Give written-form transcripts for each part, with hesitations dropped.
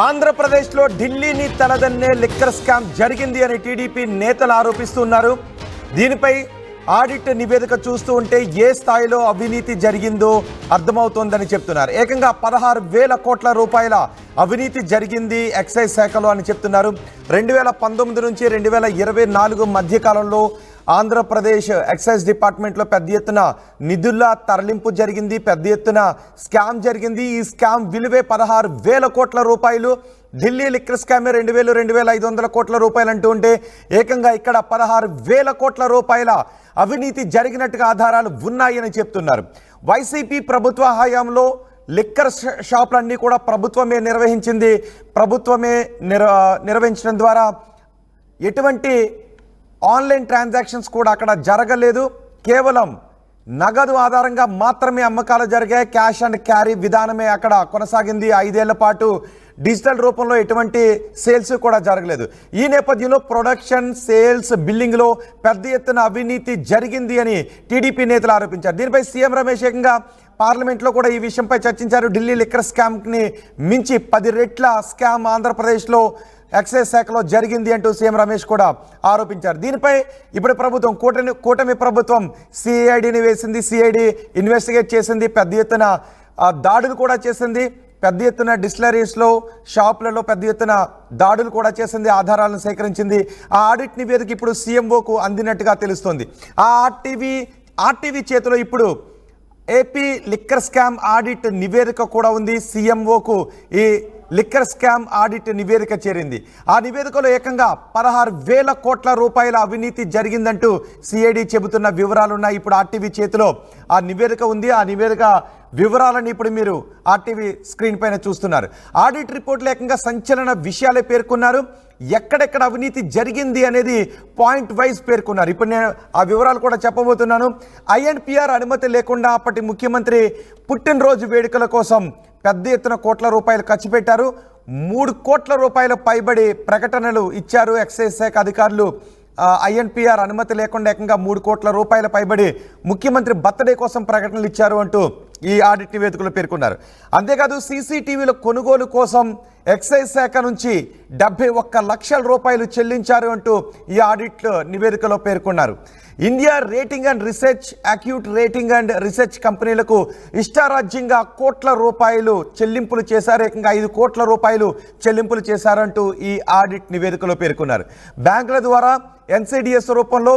ఆంధ్రప్రదేశ్లో ఢిల్లీని తలదన్నే liquor scam జరిగింది అని టీడీపీ నేతలు ఆరోపిస్తున్నారు. దీనిపై ఆడిట్ నివేదిక చూస్తూ ఉంటే ఏ స్థాయిలో అవినీతి జరిగిందో అర్థమవుతోందని చెప్తున్నారు. ఏకంగా 16,000 కోట్ల రూపాయల అవినీతి జరిగింది ఎక్సైజ్ శాఖలో అని చెప్తున్నారు. 2019 నుంచి 2024 మధ్యకాలంలో ఆంధ్రప్రదేశ్ ఎక్సైజ్ డిపార్ట్మెంట్లో పెద్ద ఎత్తున నిధుల తరలింపు జరిగింది, పెద్ద ఎత్తున స్కామ్ జరిగింది. ఈ స్కామ్ విలువే 16,000 కోట్ల రూపాయలు. ఢిల్లీ లిక్కర్ స్కామే 2,500 కోట్ల రూపాయలు అంటూ ఉంటే ఏకంగా ఇక్కడ 16,000 కోట్ల రూపాయల అవినీతి జరిగినట్టుగా ఆధారాలు ఉన్నాయని చెప్తున్నారు. వైసీపీ ప్రభుత్వ హయాంలో లిక్కర్ షాపులన్నీ కూడా ప్రభుత్వమే నిర్వహించింది. ప్రభుత్వమే నిర్వహించడం ద్వారా ఎటువంటి ఆన్లైన్ ట్రాన్సాక్షన్స్ కూడా అక్కడ జరగలేదు. కేవలం నగదు ఆధారంగా మాత్రమే అమ్మకాలు జరిగాయి. క్యాష్ అండ్ క్యారీ విధానమే అక్కడ కొనసాగింది. 5 ఏళ్ల పాటు డిజిటల్ రూపంలో ఎటువంటి సేల్స్ కూడా జరగలేదు. ఈ నేపథ్యంలో ప్రొడక్షన్, సేల్స్, బిల్లింగ్లో పెద్ద ఎత్తున అవినీతి జరిగింది అని టీడీపీ నేతలు ఆరోపించారు. దీనిపై సీఎం రమేష్ ఏకంగా పార్లమెంట్లో కూడా ఈ విషయంపై చర్చించారు. ఢిల్లీ లిక్కర్ స్కామ్ని మించి 10 రెట్ల స్కామ్ ఆంధ్రప్రదేశ్లో ఎక్సైజ్ శాఖలో జరిగింది అంటూ సీఎం రమేష్ కూడా ఆరోపించారు. దీనిపై ఇప్పుడు ప్రభుత్వం కూటమి ప్రభుత్వం సిఐడిని వేసింది. సిఐడి ఇన్వెస్టిగేట్ చేసింది, పెద్ద ఎత్తున దాడులు కూడా చేసింది. పెద్ద ఎత్తున డిస్టిలరీస్లో, షాపులలో పెద్ద ఎత్తున దాడులు కూడా చేసింది, ఆధారాలను సేకరించింది. ఆ ఆడిట్ నివేదిక ఇప్పుడు సీఎంఓకు అందినట్టుగా తెలుస్తోంది. ఆ ఆర్టీవీ చేతిలో ఇప్పుడు ఏపీ లిక్కర్ స్కామ్ ఆడిట్ నివేదిక కూడా ఉంది. సీఎంఓకు ఈ లిక్కర్ స్కామ్ ఆడిట్ నివేదిక చేరింది. ఆ నివేదికలో ఏకంగా 16,000 కోట్ల రూపాయల అవినీతి జరిగిందంటూ సిఐడి చెబుతున్న వివరాలు ఉన్నాయి. ఇప్పుడు ఆర్టీవీ చేతిలో ఆ నివేదిక ఉంది. ఆ నివేదిక వివరాలను ఇప్పుడు మీరు ఆర్టీవీ స్క్రీన్ పైన చూస్తున్నారు. ఆడిట్ రిపోర్ట్లో ఏకంగా సంచలన విషయాలే పేర్కొన్నారు. ఎక్కడెక్కడ అవినీతి జరిగింది అనేది పాయింట్ వైజ్ పేర్కొన్నారు. ఇప్పుడు నేను ఆ వివరాలు కూడా చెప్పబోతున్నాను. ఐఎన్పిఆర్ అనుమతి లేకుండా అప్పటి ముఖ్యమంత్రి పుట్టినరోజు వేడుకల కోసం పెద్ద ఎత్తున కోట్ల రూపాయలు ఖర్చు పెట్టారు. 3 కోట్ల రూపాయల పైబడి ప్రకటనలు ఇచ్చారు ఎక్సైజ్ శాఖ అధికారులు. ఐఎన్పిఆర్ అనుమతి లేకుండా ఏకంగా 3 కోట్ల రూపాయల పైబడి ముఖ్యమంత్రి బర్త్డే కోసం ప్రకటనలు ఇచ్చారు అంటూ ఈ ఆడిట్ నివేదికలో పేర్కొన్నారు. అంతేకాదు సీసీటీవీల కొనుగోలు కోసం ఎక్సైజ్ శాఖ నుంచి 71 లక్షల రూపాయలు చెల్లించారు అంటూ ఈ ఆడిట్ నివేదికలో పేర్కొన్నారు. India rating and research, acute rating and research కంపెనీలకు ఇష్టారాజ్యంగా కోట్ల రూపాయలు చెల్లింపులు చేశారు. ఏకంగా 5 కోట్ల రూపాయలు చెల్లింపులు చేశారంటూ ఈ ఆడిట్ నివేదికలో పేర్కొన్నారు. బ్యాంకుల ద్వారా ఎన్సిడిఎస్ రూపంలో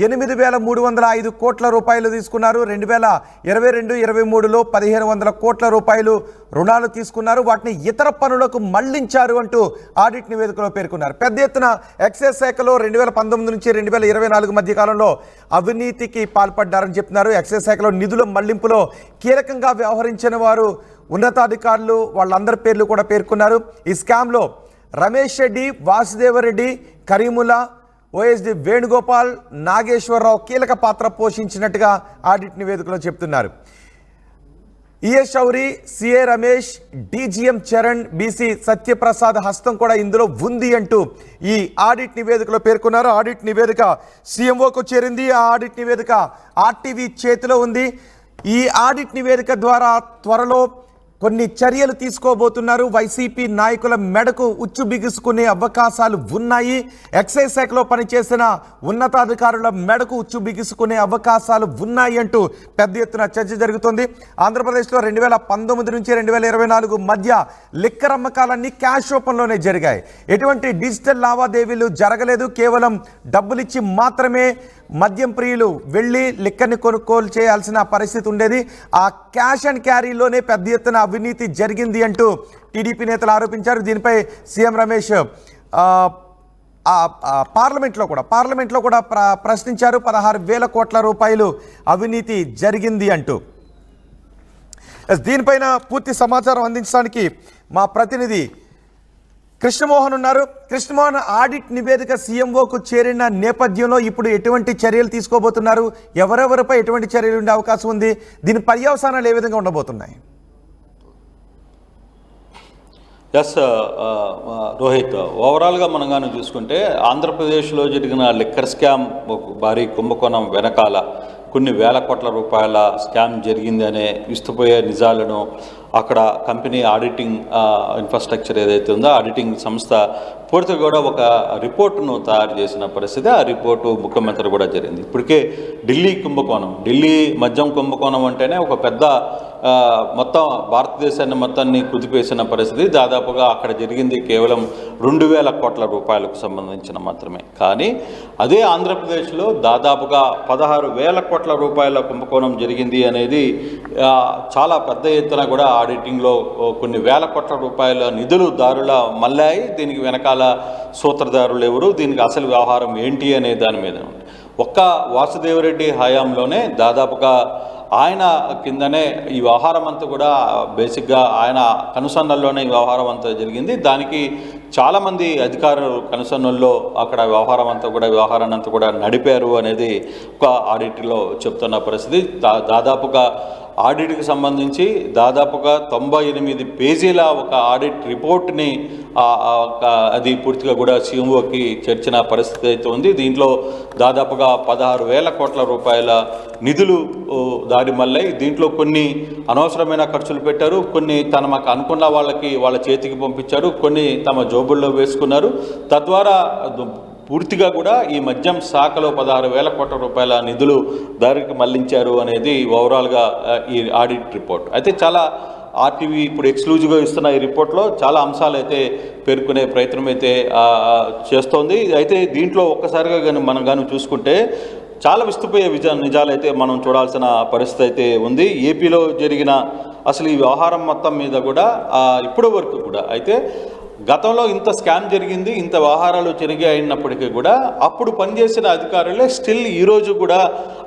8,305 కోట్ల రూపాయలు తీసుకున్నారు. 2022-23లో 1,500 కోట్ల రూపాయలు రుణాలు తీసుకున్నారు. వాటిని ఇతర పనులకు మళ్లించారు అంటూ ఆడిట్ నివేదికలో పేర్కొన్నారు. పెద్ద ఎత్తున ఎక్సైజ్ శాఖలో 2019 నుంచి 2024 మధ్య కాలంలో అవినీతికి పాల్పడ్డారని చెప్తున్నారు. ఎక్సైజ్ శాఖలో నిధుల మళ్లింపులో కీలకంగా వ్యవహరించిన వారు ఉన్నతాధికారులు, వాళ్ళందరి పేర్లు కూడా పేర్కొన్నారు. ఈ స్కామ్లో రమేష్ రెడ్డి, వాసుదేవరెడ్డి, కరీముల్లా, ఓఎస్డి వేణుగోపాల్, నాగేశ్వరరావు కీలక పాత్ర పోషించినట్టుగా ఆడిట్ నివేదికలో చెప్తున్నారు. ES Chowri, CA Ramesh, DGM Charan, BC Satyaprasad హస్తం కూడా ఇందులో ఉంది అంటూ ఈ ఆడిట్ నివేదికలో పేర్కొన్నారు. ఆడిట్ నివేదిక సీఎంఓకు చేరింది. ఆ ఆడిట్ నివేదిక ఆర్టీవీ చేతిలో ఉంది. ఈ ఆడిట్ నివేదిక ద్వారా త్వరలో కొన్ని చర్యలు తీసుకోబోతున్నారు. వైసీపీ నాయకుల మెడకు ఉచ్చు బిగుసుకునే అవకాశాలు ఉన్నాయి. ఎక్సైజ్ శాఖలో పనిచేసిన ఉన్నతాధికారుల మెడకు ఉచ్చు బిగుసుకునే అవకాశాలు ఉన్నాయి అంటూ పెద్ద ఎత్తున చర్చ జరుగుతుంది. ఆంధ్రప్రదేశ్లో 2019 నుంచి 2024 మధ్య లిక్కర్ అమ్మకాలన్నీ క్యాష్ రూపంలోనే జరిగాయి. ఎటువంటి డిజిటల్ లావాదేవీలు జరగలేదు. కేవలం డబ్బులిచ్చి మాత్రమే మద్యం ప్రియులు వెళ్ళి లిక్కర్ని కొనుగోలు చేయాల్సిన పరిస్థితి ఉండేది. ఆ క్యాష్ అండ్ క్యారీలోనే పెద్ద ఎత్తున అవినీతి జరిగింది అంటూ టీడీపీ నేతలు ఆరోపించారు. దీనిపై సీఎం రమేష్ పార్లమెంట్లో కూడా ప్రశ్నించారు. 16,000 కోట్ల రూపాయలు అవినీతి జరిగింది అంటూ. దీనిపైన పూర్తి సమాచారం అందించడానికి మా ప్రతినిధి కృష్ణమోహన్ ఉన్నారు. కృష్ణమోహన్, ఆడిట్ నివేదిక సీఎంఓకు చేరిన నేపథ్యంలో ఇప్పుడు ఎటువంటి చర్యలు తీసుకోబోతున్నారు? ఎవరెవరిపై ఎటువంటి చర్యలు ఉండే అవకాశం ఉంది? దీని పర్యవసానాలు ఏ విధంగా ఉండబోతున్నాయి? ఎస్ రోహిత్, ఓవరాల్గా మనం కానీ చూసుకుంటే ఆంధ్రప్రదేశ్లో జరిగిన లిక్కర్ స్కామ్ భారీ కుంభకోణం వెనకాల కొన్ని వేల కోట్ల రూపాయల స్కామ్ జరిగిందనే విస్తుపోయే నిజాలను అక్కడ కంపెనీ ఆడిటింగ్ ఇన్ఫ్రాస్ట్రక్చర్ ఏదైతే ఉందో ఆడిటింగ్ సంస్థ పూర్తిగా కూడా ఒక రిపోర్టును తయారు చేసిన పరిస్థితి. ఆ రిపోర్టు ముఖ్యమంత్రి కూడా జరిగింది. ఇప్పటికే ఢిల్లీ కుంభకోణం, ఢిల్లీ మద్యం కుంభకోణం అంటేనే ఒక పెద్ద మొత్తం భారతదేశాన్ని మొత్తాన్ని కుదిపేసిన పరిస్థితి. దాదాపుగా అక్కడ జరిగింది కేవలం 2,000 కోట్ల రూపాయలకు సంబంధించిన మాత్రమే. కానీ అదే ఆంధ్రప్రదేశ్లో దాదాపుగా 16,000 కోట్ల రూపాయల కుంభకోణం జరిగింది అనేది చాలా పెద్ద ఎత్తున కూడా ఆడిటింగ్లో కొన్ని వేల కోట్ల రూపాయల నిధులు దారుల మళ్ళాయి. దీనికి వెనకాల సూత్రధారులు ఎవరు, దీనికి అసలు వ్యవహారం ఏంటి అనే దాని మీద ఒక్క వాసుదేవరెడ్డి హయాంలోనే దాదాపుగా ఆయన కిందనే ఈ వ్యవహారం అంతా కూడా బేసిక్గా ఆయన కనుసన్నల్లోనే ఈ వ్యవహారం అంతా జరిగింది. దానికి చాలామంది అధికారులు కనుసన్నల్లో అక్కడ వ్యవహారాన్ని అంతా కూడా నడిపారు అనేది ఒక ఆడిట్లో చెప్తున్న పరిస్థితి. దాదాపుగా ఆడిట్కి సంబంధించి దాదాపుగా 98 పేజీల ఒక ఆడిట్ రిపోర్ట్ని అది పూర్తిగా కూడా సీఎంఓకి చేర్చిన పరిస్థితి అయితే ఉంది. దీంట్లో దాదాపుగా 16,000 కోట్ల రూపాయల నిధులు దారి మళ్ళీ దీంట్లో కొన్ని అనవసరమైన ఖర్చులు పెట్టారు, కొన్ని మాకు అనుకున్న వాళ్ళ చేతికి పంపించారు, కొన్ని తమ జోబుల్లో వేసుకున్నారు. తద్వారా పూర్తిగా కూడా ఈ మద్యం శాఖలో 16,000 కోట్ల రూపాయల నిధులు దారికి మళ్లించారు అనేది ఓవరాల్గా ఈ ఆడిట్ రిపోర్ట్. అయితే చాలా ఆర్టీవీ ఇప్పుడు ఎక్స్క్లూజివ్గా ఇస్తున్న ఈ రిపోర్ట్లో చాలా అంశాలు అయితే పేర్కొనే ప్రయత్నం అయితే చేస్తోంది. అయితే దీంట్లో ఒక్కసారిగా మనం చూసుకుంటే చాలా విస్తుపోయే నిజాలు అయితే మనం చూడాల్సిన పరిస్థితి అయితే ఉంది. ఏపీలో జరిగిన అసలు ఈ వ్యవహారం మొత్తం మీద కూడా ఇప్పటి వరకు కూడా అయితే గతంలో ఇంత స్కామ్ జరిగింది, ఇంత వ్యవహారాలు జరిగాయినప్పటికీ కూడా అప్పుడు పనిచేసిన అధికారులే స్టిల్ ఈరోజు కూడా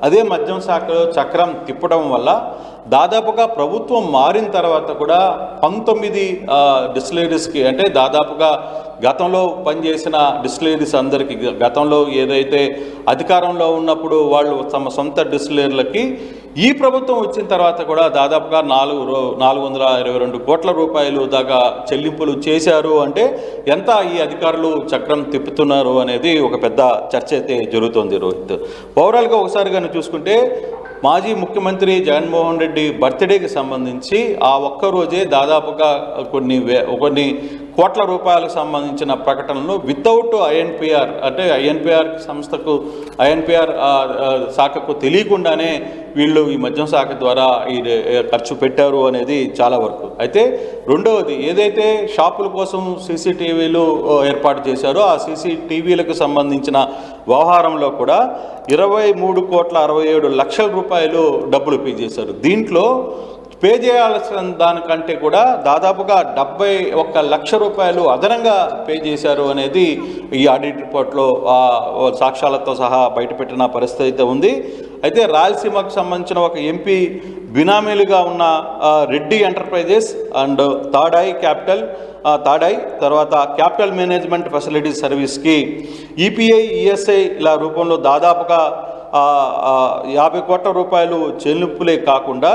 అదే మద్యం శాఖలో చక్రం తిప్పడం వల్ల దాదాపుగా ప్రభుత్వం మారిన తర్వాత కూడా 19 డిస్టిలరీస్కి అంటే దాదాపుగా గతంలో పనిచేసిన డిస్టిలరీస్ అందరికీ గతంలో ఏదైతే అధికారంలో ఉన్నప్పుడు వాళ్ళు తమ సొంత డిస్టిలరీలకి ఈ ప్రభుత్వం వచ్చిన తర్వాత కూడా దాదాపుగా 422 కోట్ల రూపాయలు దాకా చెల్లింపులు చేశారు. అంటే ఎంత ఈ అధికారులు చక్రం తిప్పుతున్నారు అనేది ఒక పెద్ద చర్చ అయితే జరుగుతోంది. రోహిత్, ఓవరాల్గా ఒకసారి కానీ చూసుకుంటే మాజీ ముఖ్యమంత్రి జగన్మోహన్ రెడ్డి బర్త్డేకి సంబంధించి ఆ ఒక్కరోజే దాదాపుగా కొన్ని కోట్ల రూపాయలకు సంబంధించిన ప్రకటనలు వితౌట్ ఐఎన్పిఆర్ అంటే ఐఎన్పిఆర్ శాఖకు తెలియకుండానే వీళ్ళు ఈ మద్యం శాఖ ద్వారా ఈ ఖర్చు పెట్టారు అనేది చాలా వరకు. అయితే రెండవది ఏదైతే షాపుల కోసం సీసీటీవీలు ఏర్పాటు చేశారో ఆ సీసీటీవీలకు సంబంధించిన వ్యవహారంలో కూడా 23,67 కోట్ల డబ్బులు పే చేశారు. దీంట్లో పే చేయాల్సిన దానికంటే కూడా దాదాపుగా 71 లక్ష రూపాయలు అదనంగా పే చేశారు అనేది ఈ ఆడిట్ రిపోర్ట్లో సాక్ష్యాలతో సహా బయటపెట్టిన పరిస్థితి అయితే ఉంది. అయితే రాయలసీమకు సంబంధించిన ఒక ఎంపీ బినామీలుగా ఉన్న రెడ్డి ఎంటర్ప్రైజెస్ అండ్ తాడాయ్ తర్వాత క్యాపిటల్ మేనేజ్మెంట్ ఫెసిలిటీస్ సర్వీస్కి ఈపీఐ ఈఎస్ఐల రూపంలో దాదాపుగా 50 కోట్ల రూపాయలు చెల్లింపులే కాకుండా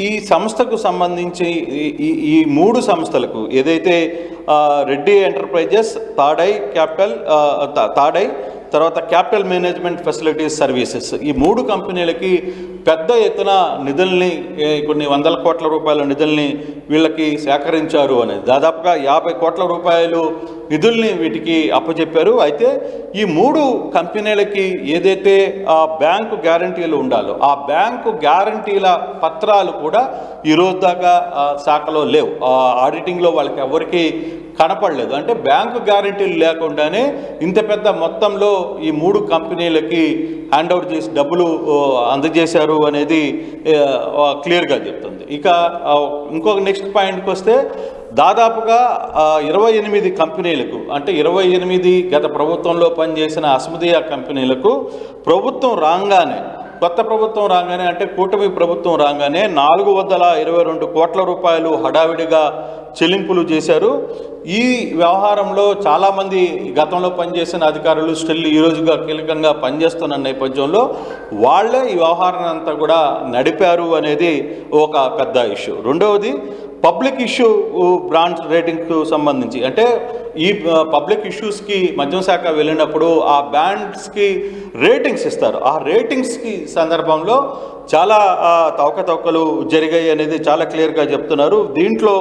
ఈ సంస్థకు సంబంధించి ఈ 3 సంస్థలకు ఏదైతే రెడ్డి ఎంటర్ప్రైజెస్, తాడాయ్ తర్వాత క్యాపిటల్ మేనేజ్మెంట్ ఫెసిలిటీస్ సర్వీసెస్ ఈ 3 కంపెనీలకి పెద్ద ఎత్తున నిధుల్ని కొన్ని వందల కోట్ల రూపాయల నిధుల్ని వీళ్ళకి సేకరించారు అనేది దాదాపుగా 50 కోట్ల రూపాయలు నిధుల్ని వీటికి అప్పచెప్పారు. అయితే ఈ 3 కంపెనీలకి ఏదైతే బ్యాంకు గ్యారంటీలు ఉండాలో ఆ బ్యాంకు గ్యారంటీల పత్రాలు కూడా ఈరోజు దాకా శాఖలో లేవు. ఆడిటింగ్లో వాళ్ళకి ఎవరికి కనపడలేదు. అంటే బ్యాంకు గ్యారంటీలు లేకుండానే ఇంత పెద్ద మొత్తంలో ఈ 3 కంపెనీలకి హ్యాండ్ ఓవర్ చేసి డబ్బులు అందజేశారు అనేది క్లియర్గా చెప్తుంది. ఇక ఇంకొక నెక్స్ట్ పాయింట్కి వస్తే దాదాపుగా 28 కంపెనీలకు అంటే 28 గత ప్రభుత్వంలో పనిచేసిన అస్మదీయ కంపెనీలకు కొత్త ప్రభుత్వం రాగానే అంటే కూటమి ప్రభుత్వం రాగానే 422 కోట్ల రూపాయలు హడావిడిగా చెల్లింపులు చేశారు. ఈ వ్యవహారంలో చాలామంది గతంలో పనిచేసిన అధికారులు స్టిల్ ఈ రోజుగా కీలకంగా పనిచేస్తున్న నేపథ్యంలో వాళ్ళే ఈ వ్యవహారాన్ని అంతా కూడా నడిపారు అనేది ఒక పెద్ద ఇష్యూ. రెండవది పబ్లిక్ ఇష్యూ బ్రాండ్ రేటింగ్కు సంబంధించి అంటే ఈ పబ్లిక్ ఇష్యూస్కి మద్యం శాఖ వెళ్ళినప్పుడు ఆ బ్రాండ్స్కి రేటింగ్స్ ఇస్తారు. ఆ రేటింగ్స్కి సందర్భంలో చాలా తవకతవకలు జరిగాయి అనేది చాలా క్లియర్గా చెప్తున్నారు. దీంట్లో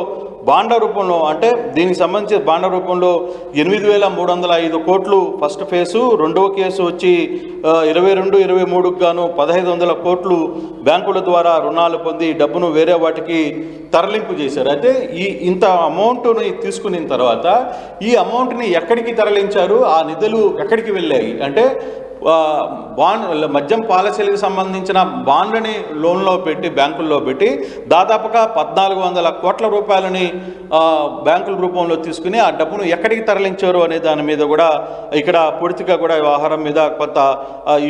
బాండ రూపంలో, అంటే దీనికి సంబంధించి బాండ రూపంలో 8,305 కోట్లు ఫస్ట్ ఫేసు, రెండవ కేసు వచ్చి 22-23కు గాను 1,500 కోట్లు బ్యాంకుల ద్వారా రుణాలు పొంది డబ్బును వేరే వాటికి తరలింపు చేశారు. అయితే ఇంత అమౌంట్ని తీసుకున్న తర్వాత ఈ అమౌంట్ని ఎక్కడికి తరలించారు, ఆ నిధులు ఎక్కడికి వెళ్ళాయి అంటే బాండ్ మద్యం పాలసీలకు సంబంధించిన బాండ్ని లోన్లో పెట్టి బ్యాంకుల్లో పెట్టి దాదాపుగా 1,400 కోట్ల రూపాయలని బ్యాంకుల రూపంలో తీసుకుని ఆ డబ్బును ఎక్కడికి తరలించారు అనే దాని మీద కూడా ఇక్కడ పూర్తిగా కూడా వ్యవహారం మీద కొంత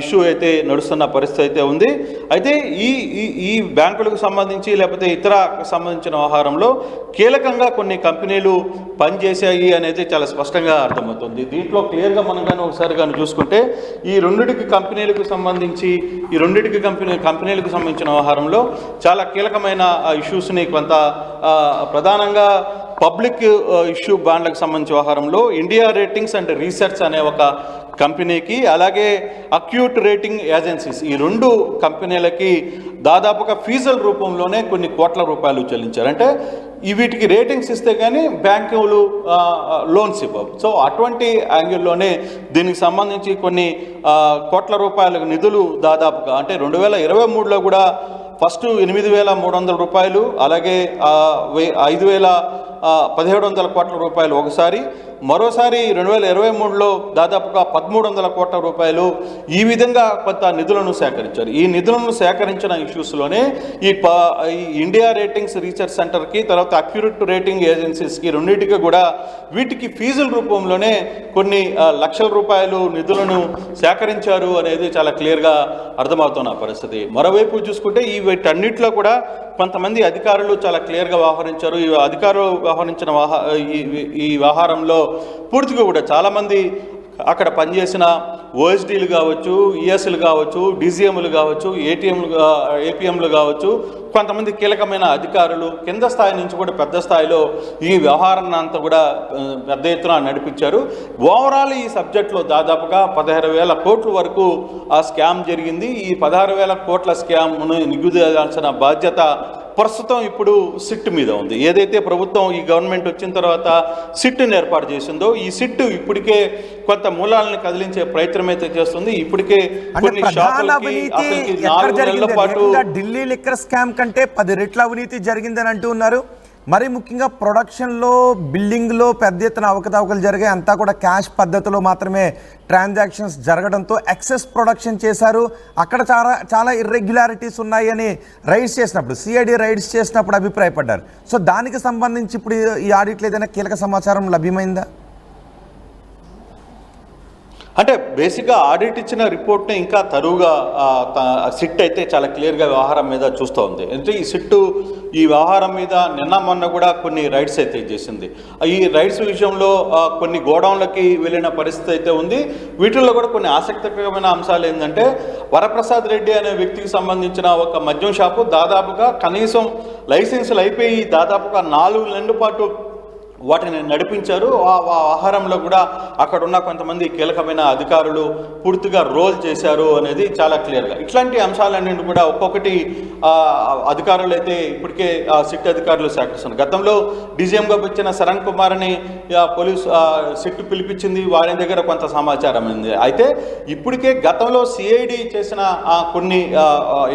ఇష్యూ అయితే నడుస్తున్న పరిస్థితి అయితే ఉంది. అయితే ఈ బ్యాంకులకు సంబంధించి లేకపోతే ఇతర సంబంధించిన వ్యవహారంలో కీలకంగా కొన్ని కంపెనీలు పనిచేశాయి అనేది చాలా స్పష్టంగా అర్థమవుతుంది. దీంట్లో క్లియర్గా మనం కానీ ఒకసారి కానీ చూసుకుంటే ఈ రెండింటికి కంపెనీలకు సంబంధించిన వ్యవహారంలో చాలా కీలకమైన ఇష్యూస్ని కొంత ప్రధానంగా పబ్లిక్ ఇష్యూ బాండ్లకు సంబంధించిన వ్యవహారంలో ఇండియా రేటింగ్స్ అండ్ రీసెర్చ్ అనే ఒక కంపెనీకి, అలాగే అక్యూట్ రేటింగ్ ఏజెన్సీస్, ఈ రెండు కంపెనీలకి దాదాపుగా ఫీజుల రూపంలోనే కొన్ని కోట్ల రూపాయలు చెల్లించారు. అంటే వీటికి రేటింగ్స్ ఇస్తే కానీ బ్యాంకులు లోన్స్ ఇవ్వవు. సో అటువంటి యాంగిల్లోనే దీనికి సంబంధించి కొన్ని కోట్ల రూపాయల నిధులు దాదాపుగా, అంటే 2023లో కూడా ఫస్ట్ 8,300 రూపాయలు, అలాగే 5,1700 కోట్ల రూపాయలు ఒకసారి, మరోసారి 2023లో దాదాపుగా 1,300 కోట్ల రూపాయలు ఈ విధంగా కొంత నిధులను సేకరించారు. ఈ నిధులను సేకరించిన ఇష్యూస్లోనే ఈ ఇండియా రేటింగ్స్ రీసెర్చ్ సెంటర్కి, తర్వాత అక్యూరేట్ రేటింగ్ ఏజెన్సీస్కి రెండింటికి కూడా వీటికి ఫీజుల రూపంలోనే కొన్ని లక్షల రూపాయలు నిధులను సేకరించారు అనేది చాలా క్లియర్గా అర్థమవుతున్న పరిస్థితి. మరోవైపు చూసుకుంటే వీటన్నిటిలో కూడా కొంతమంది అధికారులు చాలా క్లియర్గా వ్యవహరించారు. ఈ అధికారులు వ్యవహరించిన ఈ వ్యవహారంలో పూర్తిగా కూడా చాలామంది అక్కడ పనిచేసిన ఓఎస్డీలు కావచ్చు, ఈఎస్లు కావచ్చు, డీజీఎంలు కావచ్చు, ఏపీఎంలు కావచ్చు, కొంతమంది కీలకమైన అధికారులు కింద స్థాయి నుంచి కూడా పెద్ద స్థాయిలో ఈ వ్యవహారాన్ని అంతా కూడా పెద్ద ఎత్తున నడిపించారు. ఓవరాల్ ఈ సబ్జెక్టులో దాదాపుగా 16,000 కోట్ల వరకు ఆ స్కామ్ జరిగింది. ఈ 16,000 కోట్ల స్కామ్ను నిగ్గుదేయాల్సిన బాధ్యత ప్రస్తుతం ఇప్పుడు సిట్ మీద ఉంది. ఏదైతే ప్రభుత్వం ఈ గవర్నమెంట్ వచ్చిన తర్వాత సిట్ని ఏర్పాటు చేసిందో, ఈ సిట్ ఇప్పటికే కొంత మూలాలను కదిలించే ప్రయత్నం అయితే చేస్తుంది. ఇప్పటికే కొన్ని షాపులకి అసలు 4 నెలల పాటు ఢిల్లీ లిక్కర్ స్కామ్ కంటే 10 రెట్ల అవినీతి జరిగిందని అంటూ ఉన్నారు. మరి ముఖ్యంగా ప్రొడక్షన్లో, బిల్డింగ్లో పెద్ద ఎత్తున అవకతవకలు జరిగాయి. అంతా కూడా క్యాష్ పద్ధతిలో మాత్రమే ట్రాన్సాక్షన్స్ జరగడంతో ఎక్సెస్ ప్రొడక్షన్ చేశారు. అక్కడ చాలా ఇర్రెగ్యులారిటీస్ ఉన్నాయని రైడ్స్ చేసినప్పుడు, సిఐడి రైడ్స్ చేసినప్పుడు అభిప్రాయపడ్డారు. సో దానికి సంబంధించి ఇప్పుడు ఈ ఆడిట్లో ఏదైనా కీలక సమాచారం లభ్యమైందా? అంటే బేసిక్గా ఆడిట్ ఇచ్చిన రిపోర్ట్ని ఇంకా తరువుగా సిట్ అయితే చాలా క్లియర్గా వ్యవహారం మీద చూస్తూ ఉంది. అంటే ఈ సిట్టు ఈ వ్యవహారం మీద నిన్న మొన్న కూడా కొన్ని రైడ్స్ అయితే చేసింది. ఈ రైడ్స్ విషయంలో కొన్ని గోడౌన్లకి వెళ్ళిన పరిస్థితి అయితే ఉంది. వీటిల్లో కూడా కొన్ని ఆసక్తికరమైన అంశాలు ఏంటంటే, వరప్రసాద్ రెడ్డి అనే వ్యక్తికి సంబంధించిన ఒక మద్యం షాపు దాదాపుగా కనీసం లైసెన్సులు అయిపోయి దాదాపుగా 4 నెలల పాటు వాటిని నడిపించారు. ఆ ఆహారంలో కూడా అక్కడ ఉన్న కొంతమంది కీలకమైన అధికారులు పూర్తిగా రోల్ చేశారు అనేది చాలా క్లియర్గా. ఇట్లాంటి అంశాలన్నింటి కూడా ఒక్కొక్కటి అధికారులు అయితే ఇప్పటికే సిట్ అధికారులు సేకరిస్తున్నారు. గతంలో డీజీఎంగా వచ్చిన శరణ్ కుమార్ని పోలీసు సిట్ పిలిపించింది, వారి దగ్గర కొంత సమాచారం ఉంది. అయితే ఇప్పటికే గతంలో సిఐడి చేసిన కొన్ని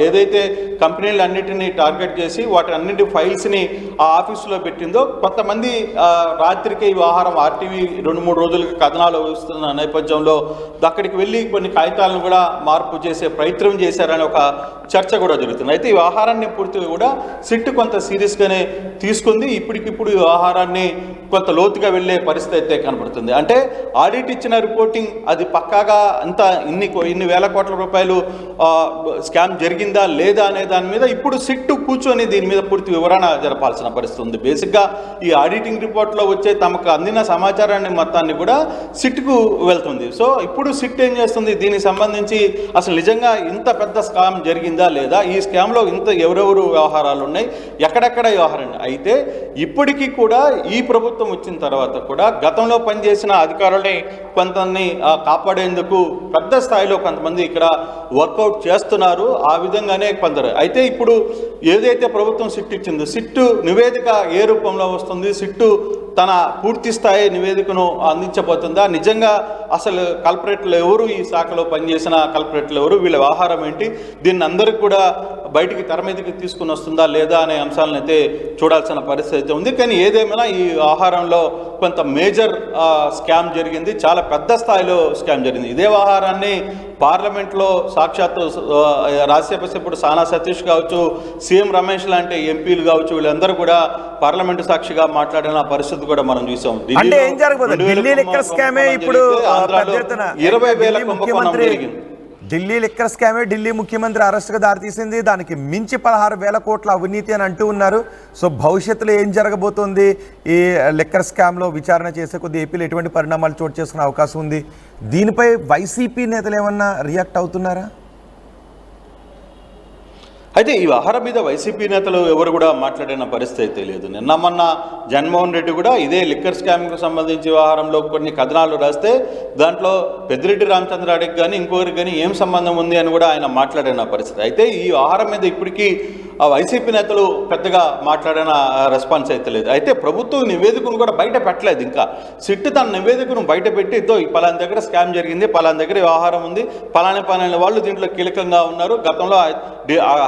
ఏదైతే కంపెనీలన్నింటినీ టార్గెట్ చేసి వాటి అన్నింటి ఫైల్స్ని ఆ ఆఫీసులో పెట్టిందో, కొంతమంది రాత్రికి ఈ వ్యవహారం ఆర్టీవీ 2-3 రోజులకి కథనాలు వస్తున్న నేపథ్యంలో అక్కడికి వెళ్ళి కొన్ని కాగితాలను కూడా మార్పు చేసే ప్రయత్నం చేశారని ఒక చర్చ కూడా జరుగుతుంది. అయితే ఈ వ్యవహారాన్ని పూర్తిగా కూడా సిట్ కొంత సీరియస్గానే తీసుకుంది. ఇప్పటికిప్పుడు ఈ వ్యవహారాన్ని కొంత లోతుగా వెళ్ళే పరిస్థితి అయితే కనబడుతుంది. అంటే ఆడిట్ ఇచ్చిన రిపోర్టింగ్ అది పక్కాగా అంతా ఇన్ని వేల కోట్ల రూపాయలు స్కామ్ జరిగిందా లేదా అనే దాని మీద ఇప్పుడు సిట్ కూర్చొని దీని మీద పూర్తి వివరణ జరపాల్సిన పరిస్థితి ఉంది. బేసిక్గా ఈ ఆడిటింగ్ రిపోర్ట్ రిపోర్ట్లో వచ్చే తమకు అందిన సమాచారాన్ని మొత్తాన్ని కూడా సిట్కు వెళ్తుంది. సో ఇప్పుడు సిట్ ఏం చేస్తుంది, దీనికి సంబంధించి అసలు నిజంగా ఇంత పెద్ద స్కామ్ జరిగిందా లేదా, ఈ స్కామ్లో ఇంత ఎవరెవరు వ్యవహారాలు ఉన్నాయి, ఎక్కడెక్కడ వ్యవహారం. అయితే ఇప్పటికీ కూడా ఈ ప్రభుత్వం వచ్చిన తర్వాత కూడా గతంలో పనిచేసిన అధికారుల్ని కొంతమంది కాపాడేందుకు పెద్ద స్థాయిలో కొంతమంది ఇక్కడ వర్కౌట్ చేస్తున్నారు. ఆ విధంగానే కొందరు. అయితే ఇప్పుడు ఏదైతే ప్రభుత్వం సిట్ ఇచ్చిందో, సిట్టు నివేదిక ఏ రూపంలో వస్తుంది, సిట్టు తన పూర్తి స్థాయి నివేదికను అందించబోతుందా, నిజంగా అసలు కల్పరేట్లు ఎవరు, ఈ శాఖలో పనిచేసిన కల్పరేట్లు ఎవరు, వీళ్ళ వ్యవహారం ఏంటి, దీన్ని అందరికి కూడా బయటికి తెర మీదకి తీసుకుని వస్తుందా లేదా అనే అంశాలను అయితే చూడాల్సిన పరిస్థితి ఉంది. కానీ ఏదేమైనా ఈ వ్యవహారంలో కొంత మేజర్ స్కామ్ జరిగింది, చాలా పెద్ద స్థాయిలో స్కామ్ జరిగింది. ఇదే వ్యవహారాన్ని పార్లమెంట్లో సాక్షాత్తు రాజ్యసభ సభ్యుడు సానా సతీష్ కావచ్చు, సీఎం రమేష్ లాంటి ఎంపీలు కావచ్చు, వీళ్ళందరూ కూడా పార్లమెంటు సాక్షిగా మాట్లాడిన పరిస్థితి కూడా మనం చూసాం. అంటే ఏం జరగబోతుంది, ఢిల్లీ లిక్కర్ స్కామే ఇప్పుడు 20,000 కుంభకోణం జరిగింది. ఢిల్లీ లిక్కర్ స్కామే ఢిల్లీ ముఖ్యమంత్రి అరెస్టుగా దారితీసింది. దానికి మించి 16,000 కోట్ల అవినీతి అని అంటూ ఉన్నారు. సో భవిష్యత్తులో ఏం జరగబోతోంది, ఈ లిక్కర్ స్కామ్లో విచారణ చేసే కొద్ది ఏపీలో ఎటువంటి పరిణామాలు చోటు చేసుకునే అవకాశం ఉంది, దీనిపై వైసీపీ నేతలు ఏమన్నా రియాక్ట్ అవుతున్నారా? అయితే ఈ వ్యవహారం మీద వైసీపీ నేతలు ఎవరు కూడా మాట్లాడిన పరిస్థితి అయితే లేదు. నిన్న మొన్న జగన్మోహన్ రెడ్డి కూడా ఇదే లిక్కర్ స్కామ్కు సంబంధించి వ్యవహారంలో కొన్ని కథనాలు రాస్తే దాంట్లో పెద్దిరెడ్డి రామచంద్రారెడ్డికి కానీ ఇంకొకరికి కానీ ఏం సంబంధం ఉంది అని కూడా ఆయన మాట్లాడిన పరిస్థితి. అయితే ఈ వ్యవహారం మీద ఇప్పటికీ ఆ వైసీపీ నేతలు పెద్దగా మాట్లాడిన రెస్పాన్స్ అయితే లేదు. అయితే ప్రభుత్వం నివేదికను కూడా బయట పెట్టలేదు. ఇంకా సిట్ తన నివేదికను బయట పెట్టి ఈ పలానా దగ్గర స్కామ్ జరిగింది, పలానా దగ్గర వ్యవహారం ఉంది, పలానా వాళ్ళు దీంట్లో కీలకంగా ఉన్నారు, గతంలో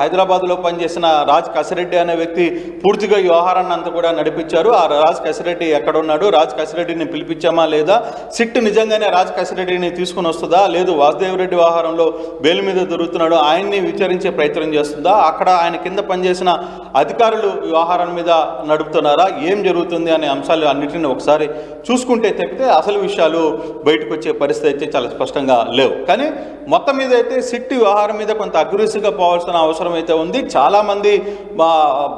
హైదరాబాద్లో పనిచేసిన రాజ్ కసిరెడ్డి అనే వ్యక్తి పూర్తిగా ఈ వ్యవహారాన్ని అంతా కూడా నడిపించారు. ఆ రాజ్ కసిరెడ్డి ఎక్కడున్నాడు, రాజ్ కసిరెడ్డిని పిలిపించామా లేదా, సిట్ నిజంగానే రాజ్ కసిరెడ్డిని తీసుకుని వస్తుందా, లేదు వాసుదేవరెడ్డి వ్యవహారంలో బెయిల్ మీద దొరుకుతున్నాడు ఆయన్ని విచారించే ప్రయత్నం చేస్తుందా, అక్కడ ఆయన కింద పనిచేసిన అధికారులు వ్యవహారం మీద నడుపుతున్నారా, ఏం జరుగుతుంది అనే అంశాలు అన్నింటినీ ఒకసారి చూసుకుంటే తప్పితే అసలు విషయాలు బయటకు వచ్చే పరిస్థితి అయితే చాలా స్పష్టంగా లేవు. కానీ మొత్తం మీద అయితే సిట్ వ్యవహారం మీద కొంత అగ్రెసివ్గా పోవాల్సిన అవసరం అయితే ఉంది. చాలామంది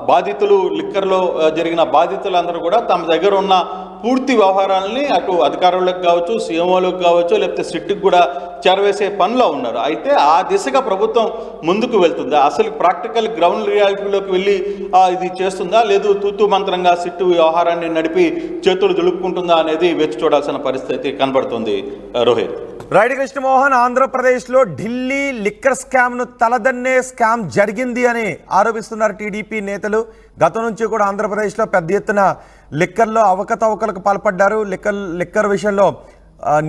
బాధితులు, లిక్కర్లో జరిగిన బాధితులందరూ కూడా తమ దగ్గర ఉన్న పూర్తి వ్యవహారాలని అటు అధికారులకు కావచ్చు, సీఎంఓలకు కావచ్చు, లేకపోతే సిట్కి కూడా చేరవేసే పనిలో ఉన్నారు. అయితే ఆ దిశగా ప్రభుత్వం ముందుకు వెళ్తుందా, అసలు ప్రాక్టికల్ గ్రౌండ్ రియాలిటీలోకి వెళ్ళి ఇది చేస్తుందా, లేదు తూతూ మంత్రంగా సిట్టు వ్యవహారాన్ని నడిపి చేతులు దులుపుకుంటుందా అనేది వేచి చూడాల్సిన పరిస్థితి కనబడుతుంది. రోహిత్. రైట్. కృష్ణమోహన్, ఆంధ్రప్రదేశ్లో ఢిల్లీ లిక్కర్ స్కామ్ను తలదన్నే స్కామ్ జరిగింది అని ఆరోపిస్తున్నారు టీడీపీ నేతలు. గతం నుంచి కూడా ఆంధ్రప్రదేశ్లో పెద్ద ఎత్తున లిక్కర్లో అవకతవకలకు పాల్పడ్డారు, లిక్కర్ విషయంలో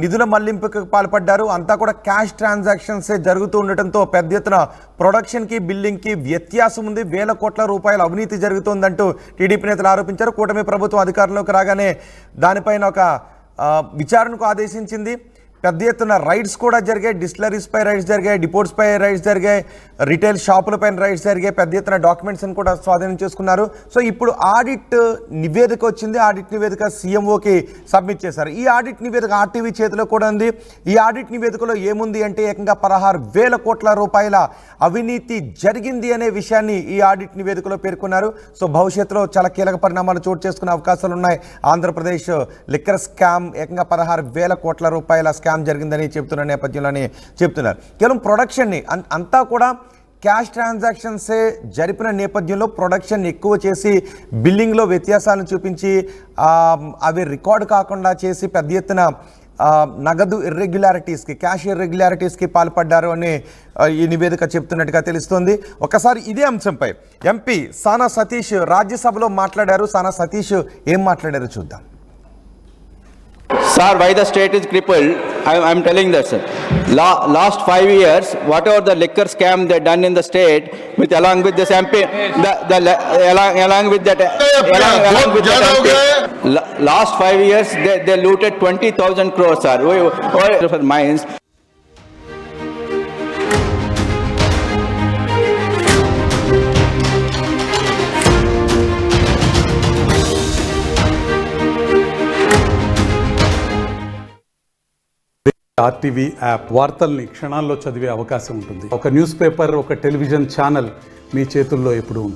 నిధుల మళ్లింపుకు పాల్పడ్డారు. అంతా కూడా క్యాష్ ట్రాన్సాక్షన్సే జరుగుతూ ఉండటంతో పెద్ద ఎత్తున ప్రొడక్షన్కి బిల్లింగ్కి వ్యత్యాసం ఉంది, 1,000 కోట్ల రూపాయల అవినీతి జరుగుతుందంటూ టీడీపీ నేతలు ఆరోపించారు. కూటమి ప్రభుత్వం అధికారంలోకి రాగానే దానిపైన ఒక విచారణకు ఆదేశించింది. పెద్ద ఎత్తున రైడ్స్ కూడా జరిగాయి, డిస్టిలరీస్పై రైడ్స్ జరిగాయి, డిపోట్స్పై రైడ్స్ జరిగాయి, రిటైల్ షాపులపైన రైడ్స్ జరిగాయి, పెద్ద ఎత్తున డాక్యుమెంట్స్ని కూడా స్వాధీనం చేసుకున్నారు. సో ఇప్పుడు ఆడిట్ నివేదిక వచ్చింది, ఆడిట్ నివేదిక సీఎంఓకి సబ్మిట్ చేశారు. ఈ ఆడిట్ నివేదిక ఆర్టీవీ చేతిలో కూడా ఉంది. ఈ ఆడిట్ నివేదికలో ఏముంది అంటే ఏకంగా 16,000 కోట్ల రూపాయల అవినీతి జరిగింది అనే విషయాన్ని ఈ ఆడిట్ నివేదికలో పేర్కొన్నారు. సో భవిష్యత్తులో చాలా కీలక పరిణామాలు చోటు చేసుకునే అవకాశాలు ఉన్నాయి. ఆంధ్రప్రదేశ్ లిక్కర్ స్కామ్ ఏకంగా 16,000 కోట్ల రూపాయల స్కామ్ జరిగిందని చెప్తున్న నేపథ్యంలోనే చెప్తున్నారు. కేవలం ప్రొడక్షన్ని అంతా కూడా క్యాష్ ట్రాన్సాక్షన్సే జరిపిన నేపథ్యంలో ప్రొడక్షన్ ఎక్కువ చేసి బిల్లింగ్లో వ్యత్యాసాలను చూపించి అవి రికార్డు కాకుండా చేసి పెద్ద ఎత్తున నగదు ఇర్రెగ్యులారిటీస్కి, క్యాష్ ఇర్రెగ్యులారిటీస్కి పాల్పడ్డారు అని ఈ నివేదిక చెప్తున్నట్టుగా తెలుస్తోంది. ఒకసారి ఇదే అంశంపై ఎంపీ సానా సతీష్ రాజ్యసభలో మాట్లాడారు. సానా సతీష్ ఏం మాట్లాడారో చూద్దాం. Sir, why the state is crippled? I'm telling that, sir. Last 5 years, whatever the liquor scam they done in the state, along with this MP, along with that MP, last 5 years they looted 20,000 crores, sir. For mines. RTV app వార్తల్ని క్షణాల్లో చదివే అవకాశం ఉంటుంది. ఒక newspaper, ఒక television channel మీ చేతుల్లో ఎప్పుడూ ఉంటాయి.